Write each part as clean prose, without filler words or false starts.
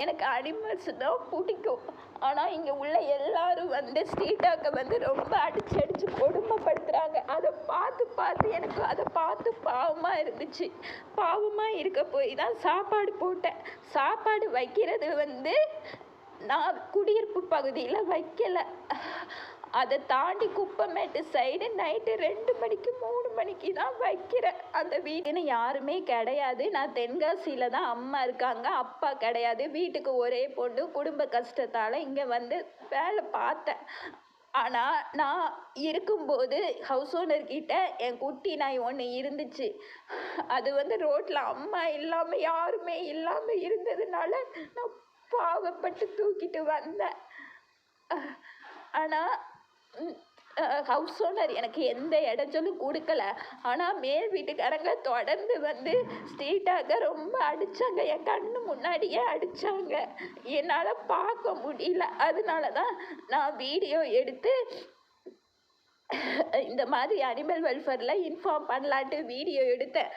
எனக்கு அனிமல்ஸ் தான் பிடிக்கும். ஆனால் இங்கே உள்ள எல்லாரும் வந்து ஸ்ட்ரீட்டாக்க வந்து ரொம்ப அடிச்சு கொடுமைப்படுத்துகிறாங்க. அதை பார்த்து எனக்கு அதை பார்த்து பாவமாக இருந்துச்சு. பாவமாக இருக்க போய் தான் சாப்பாடு போட்டேன். சாப்பாடு வைக்கிறது வந்து நான் குடியிருப்பு பகுதியில் வைக்கலை. அதை தாண்டி குப்பமேட்டு சைடு நைட்டு 2 மணிக்கு 3 மணிக்கு தான் வைக்கிறேன். அந்த வீட்டுன்னு யாருமே கிடையாது. நான் தென்காசியில் தான் அம்மா இருக்காங்க, அப்பா கிடையாது. வீட்டுக்கு ஒரே பொண்ணு. குடும்ப கஷ்டத்தால் இங்கே வந்து வேலை பார்த்தேன். ஆனால் நான் இருக்கும்போது ஹவுஸ் ஓனர்கிட்ட என் குட்டி நாய் ஒன்று இருந்துச்சு. அது வந்து ரோட்டில் அம்மா இல்லாமல் யாருமே இல்லாமல் இருந்ததுனால நான் பாவப்பட்டு தூக்கிட்டு வந்தேன். ஆனால் ஹவுஸ் ஓனர் எனக்கு எந்த இடைஞ்சலும் கொடுக்கல. ஆனால் மேல் வீட்டுக்காரங்க தொடர்ந்து வந்து ஸ்ட்ரீட்டாக ரொம்ப அடித்தாங்க. என் கண்ணு முன்னாடியே அடித்தாங்க. என்னால் பார்க்க முடியல. அதனால தான் நான் வீடியோ எடுத்து இந்த மாதிரி அனிமல் வெல்ஃபேரில் இன்ஃபார்ம் பண்ணலான்ட்டு வீடியோ எடுத்தேன்.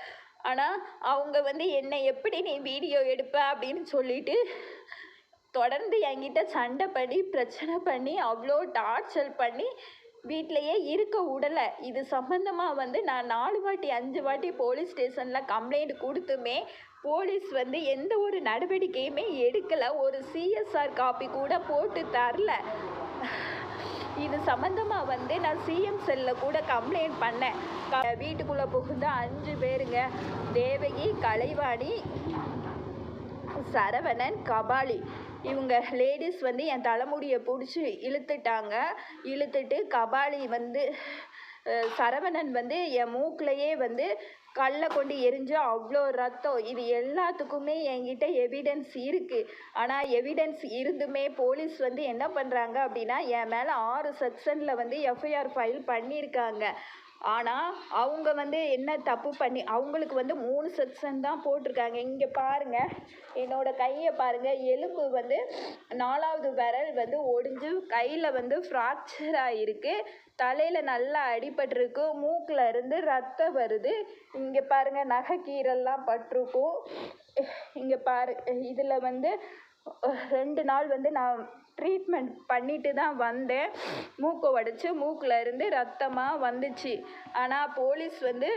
ஆனால் அவங்க வந்து என்னை எப்படி நீ வீடியோ எடுப்ப அப்படின்னு சொல்லிட்டு தொடர்ந்து என்கிட்ட சண்டை பண்ணி பிரச்சனை பண்ணி அவ்வளோ டார்ச்சர் பண்ணி வீட்டிலையே இருக்க விடலை. இது சம்மந்தமாக வந்து நான் 4 வாட்டி 5 வாட்டி போலீஸ் ஸ்டேஷனில் கம்ப்ளைண்ட் கொடுத்துமே போலீஸ் வந்து எந்த ஒரு நடவடிக்கையுமே எடுக்கலை. ஒரு சிஎஸ்ஆர் காப்பி கூட போட்டு தரல. இது சம்மந்தமாக வந்து நான் சிஎம் செல்லில் கூட கம்ப்ளைண்ட் பண்ணேன். வீட்டுக்குள்ளே புகுந்த 5 பேருங்க. தேவகி, கலைவாணி, சரவணன், கபாலி, இவங்க லேடிஸ் வந்து என் தலைமுடியை பிடிச்சி இழுத்துட்டு கபாலி வந்து சரவணன் வந்து என் மூக்கிலையே வந்து கல்லை கொண்டு எரிஞ்சு அவ்வளோ ரத்தம். இது எல்லாத்துக்குமே என்கிட்ட எவிடன்ஸ் இருக்குது. ஆனால் எவிடன்ஸ் இருந்துமே போலீஸ் வந்து என்ன பண்ணுறாங்க அப்படின்னா என் மேலே 6 செக்ஷனில் வந்து எஃப்ஐஆர் ஃபைல் பண்ணியிருக்காங்க. ஆனால் அவங்க வந்து என்ன தப்பு பண்ணி அவங்களுக்கு வந்து 3 செக்ஷன் தான் போட்டிருக்காங்க. இங்கே பாருங்கள், என்னோடய கையை பாருங்கள். எலும்பு வந்து 4வது விரல் வந்து ஒடிஞ்சு கையில் வந்து ஃப்ராக்சர் ஆகிருக்கு. தலையில் நல்லா அடிபட்டிருக்கு. மூக்கில் இருந்து ரத்தம் வருது. இங்கே பாருங்கள், நகைக்கீரெல்லாம் பட்டிருக்கும். இங்கே இதில் வந்து 2 நாள் வந்து நான் ட்ரீட்மெண்ட் பண்ணிட்டு தான் வந்தேன். மூக்கை உடச்சி மூக்கில் இருந்து ரத்தமாக வந்துச்சு. ஆனால் போலீஸ் வந்து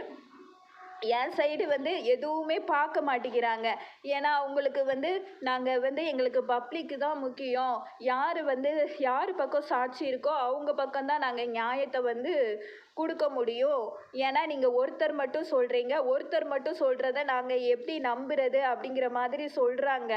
என் சைடு வந்து எதுவுமே பார்க்க மாட்டேங்கிறாங்க. ஏன்னா அவங்களுக்கு வந்து நாங்கள் வந்து எங்களுக்கு பப்ளிக்கு தான் முக்கியம். யார் பக்கம் சாட்சி இருக்கோ அவங்க பக்கம்தான் நாங்கள் நியாயத்தை வந்து கொடுக்க முடியும். ஏன்னா நீங்கள் ஒருத்தர் மட்டும் சொல்கிறீங்க, ஒருத்தர் மட்டும் சொல்கிறத நாங்கள் எப்படி நம்புறது அப்படிங்கிற மாதிரி சொல்கிறாங்க.